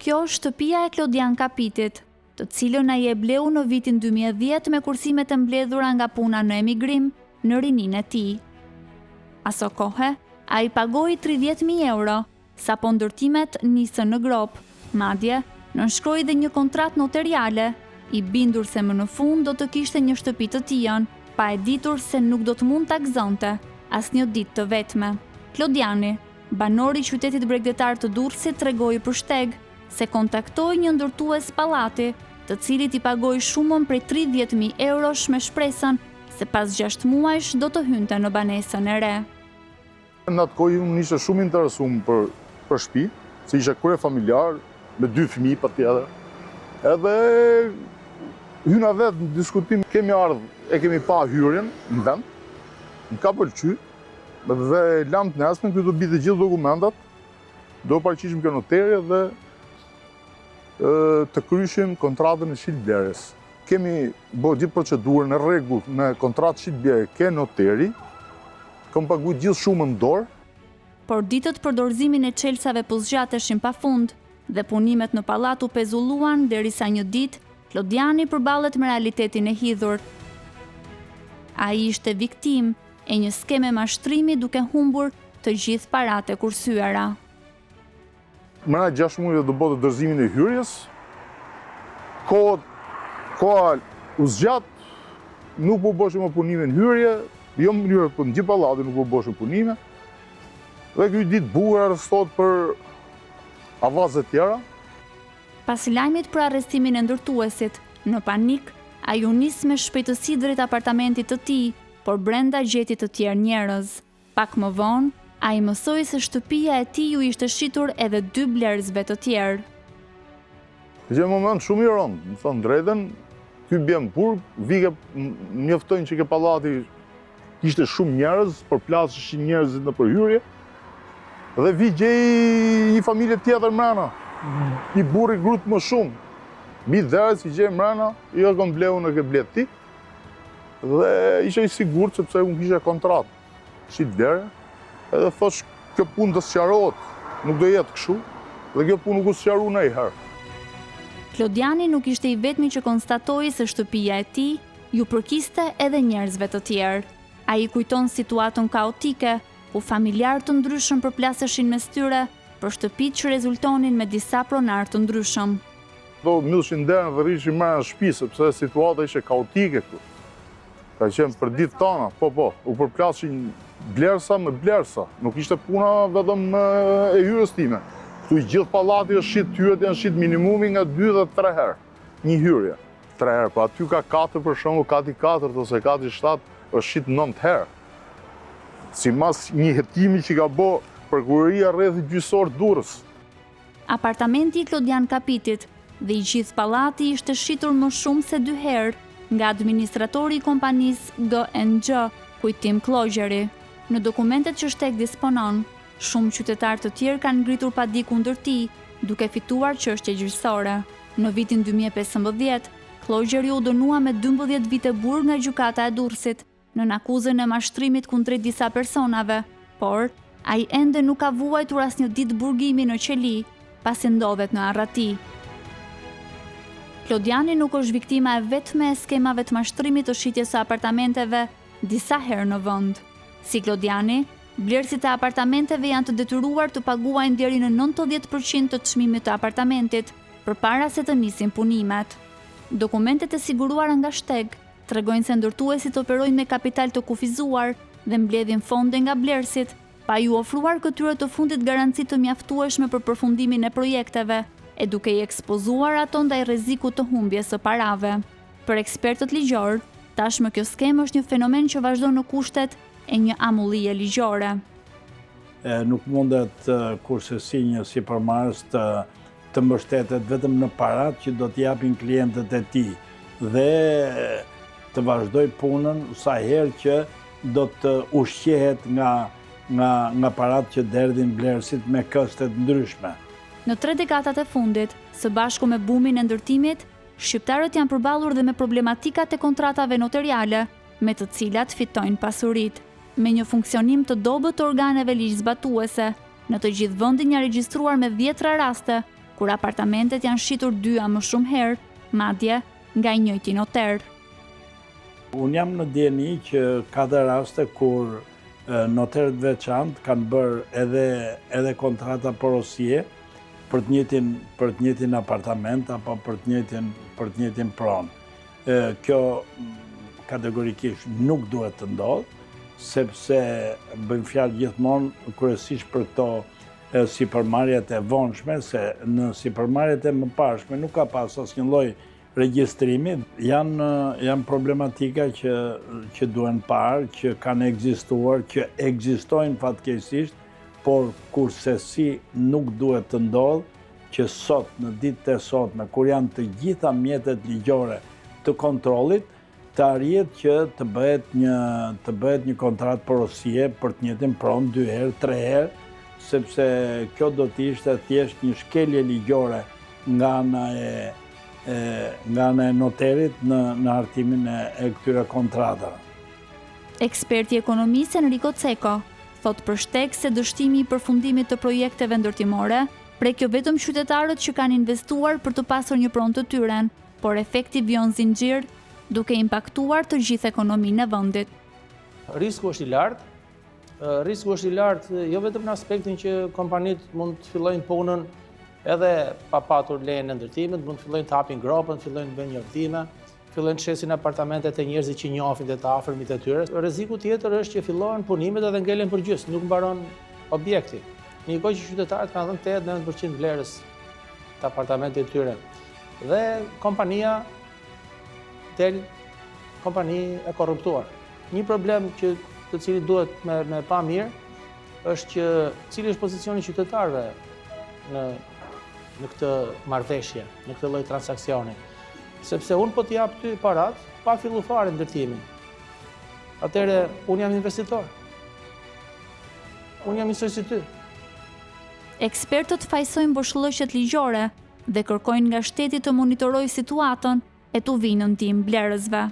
kjo shtëpia e Klodian Kapitit, të cilën ai e bleu në vitin 2010 me kursimet e mbledhura nga puna në emigrim në rininë e tij. Aso kohe, ai pagoi 30.000 euro, sapo ndërtimet nisën në grop, madje nënshkroi dhe një kontratë notariale, i bindur se më në fund do të kishte një shtëpi të tij, pa e ditur se nuk do të mund ta gëzonte asnjë ditë të vetme. Klodiani, banori i qytetit bregdetar të Durrësit, tregoi për shteg se kontaktoi një ndërtues pallati, të cilit i pagoi shumën prej 30.000 eurosh me shpresën se pas 6 muajsh do të hynte në banesën e re. Në atë kohë unë isha shumë interesuar për shtëpi, se isha krye familjar me 2 fëmijë patjetër. Edhe hyna vetë në diskutim, kemi ardhur, e kemi pa hyrjen në vend, më ka pëlqyer, dhe lam të nesme, këtu do bie të gjithë dokumentat, do paraqishim kjo noterje dhe të kryshim kontratën e shitblerjes. Kemi bërë gjithë procedurën e rregull në kontratë shitblerje ke noteri, kam paguar gjithë shumën në dorë. Por ditët për dorëzimin e çelësave po zgjateshin pafund dhe punimet në pallat u pezulluan derisa një ditë Klodiani përballet me realitetin e hidhur. Ai ishte viktimë e një skeme mashtrimi duke humbur të gjithë paratë e kursyera. Mëna 6 muaj do bëte dorëzimin e hyrjes. Koha u zgjat, nuk po bëshim më punime në hyrje, jo më hyrje, po në gjithë pallatin nuk po bëshim punime. Dhe ky ditë bukur arrestohet për avaze tjera. Pas lajmit për arrestimin e ndërtuesit, në panik, ai u nis me shpejtësi drejt apartamentit të tij, por brenda gjeti të tjerë njerëz. Pak më vonë, ai mësoi se shtëpia e tij u ishte shitur edhe 2 blerësve të tjerë. Ishte një moment shumë i rëndë, më thënë drejtën, ky bie në burg, vike njoftojnë që ke pallati ishte shumë njerëz, por plasëshin njerëzit në përhyrje, dhe vi gjej një familje tjetër mrena, i burri grut më shumë. Mi dherës i gjej mrena, i e kom bleu në këtë blet ti, dhe ishe i sigurt sepse unë kishe kontratë. Shit dherë, edhe thosh kjo punë të sqarohet, nuk do jetë kështu, dhe kjo punë nuk u sqaru ndonjëherë. Klodiani nuk ishte i vetmi që konstatoi se shtëpia e tij ju përkiste edhe njerëzve të tjerë. Ai kujton situatën kaotike, ku familjar të ndryshëm përplaseshin mes tyre për shtëpitë që rezultonin me disa pronar të ndryshëm. Do mbyllshin derën dhe rrishin mbrana në shtëpi, sepse situata ishte kaotike këtu. Ka qenë për ditë tona, u përplashin blersa me blersa. Nuk ishte puna vetëm e hyrjes time. Këtu i gjithë pallati është shit, hyrjet janë shit minimumi nga 2 dhe 3 herë. Një hyrje, 3 herë, po aty ka 4 për shembull, kati 4 ose kati 7 është shit 9 herë. Simas një hetimi që ka bë prokuroria rreth gjyqësor Durrës. Apartamenti i Klodian Kapitit dhe i gjithë pallati ishte shitur më shumë se 2 herë nga administratori i kompanisë GNG, Kujtim Klogjeri. Në dokumentet që shteg disponon, shumë qytetarë të tjerë kanë ngritur padi kundër tij, duke fituar çështje gjyqësore. Në vitin 2015, Klogjeri u dënua me 12 vite burg nga gjykata e Durrësit në akuzën e mashtrimit kundrejt disa personave, por ai ende nuk ka vuajtur asnjë ditë burgimi në qeli, pasi ndodhet në arrati. Klodiani nuk është viktima e vetme e skemave të mashtrimit të shitjes së apartamenteve disa herë në vend. Si Klodiani, blerësit e apartamenteve janë të detyruar të paguajnë deri në 90% të çmimit të apartamentit përpara se të nisin punimet. Dokumentet e siguruara nga shteg tregojnë se ndërtuesit operojnë me kapital të kufizuar dhe mbledhin fonde nga blerësit, pa ju ofruar këtyre të fundit garanci të mjaftueshme për përfundimin e projekteve, e duke i ekspozuar ato ndaj rrezikut të humbjes së parave. Për ekspertët ligjor, tashmë kjo skemë është një fenomen që vazhdon në kushtet e një amullie ligjore. Nuk mundet kurse si një sipërmarrës të mbështetet vetëm në parat që do t'japin klientët e tij dhe të vazhdoj punën sa herë që do të ushqehet nga parat që derdhin blerësit me këstet ndryshme. Në 3 dekadat e fundit, së bashku me bumin e ndërtimit, shqiptarët janë përballur dhe me problematikat e kontratave notariale, me të cilat fitojnë pasurit. Me një funksionim të dobët të organeve ligjzbatuese, në të gjithë vendin janë regjistruar me 10 raste kur apartamentet janë shitur 2 a më shumë herë, madje nga i njëjti noter. Unë jam në dieni që ka dhe raste kur noterët veçantë kanë bërë edhe kontrata porosie për të njëjtin apartament apo për të njëjtin pronë. Kjo kategorikisht nuk duhet të ndodhë, sepse bëjmë fjalë gjithmonë kryesisht për këto sipërmarrjet e vonshme, se në sipërmarrjet e mëparshme nuk ka pas asnjë lloj regjistrimi. Janë problematika që duhen parë, që kanë ekzistuar, që ekzistojnë fatkeqësisht, por kurse si nuk duhet të ndodhë që sot, në ditët e sotme, kur janë të gjitha mjetet ligjore të kontrollit, të arrihet që të bëhet një kontratë porosie për të njëjtin pronë 2 herë, 3 herë, sepse kjo do të ishte thjesht një shkelje ligjore nga ana e noterit në hartimin e këtyre kontratave. Eksperti ekonomisë Enrico Cecco thot për shtek se dështimi i përfundimit të projekteve ndërtimore prek jo vetëm qytetarët që kanë investuar për të pasur një pronë të tyre, por efekti vjon zinxhir, duke impaktuar të gjithë ekonominë e vendit. Risku është i lartë. Risku është i lartë jo vetëm në aspektin që kompanitë mund të fillojnë punën edhe pa patur lejen e ndërtimit, mund të fillojnë të hapin gropën, fillojnë të bëjnë njëftime, fillojnë të shesin apartamentet e njerëzit që njohin dhe të afërmit e tyre. Rreziku tjetër është që fillohen punimet edhe ngelen përgjithësi, nuk mbaron objekti. Njëkohë që qytetarët kanë dhënë 80-90% vlerës të apartamentit të tyre. Dhe kompania del kompani e korruptuar. Një problem të cili duhet me pa mirë është që cili është pozicioni i qytetarëve në këtë marrëveshje, në këtë lloj transaksioni. Sepse unë po t'i jap ty parat pa fillu fare ndërtimin. Atëherë unë jam investitor. Unë jam njësoj si ty. Ekspertët fajsojnë boshllëqet ligjore dhe kërkojnë nga shteti të monitorojë situatën e të vinë në ndihmë blerësve.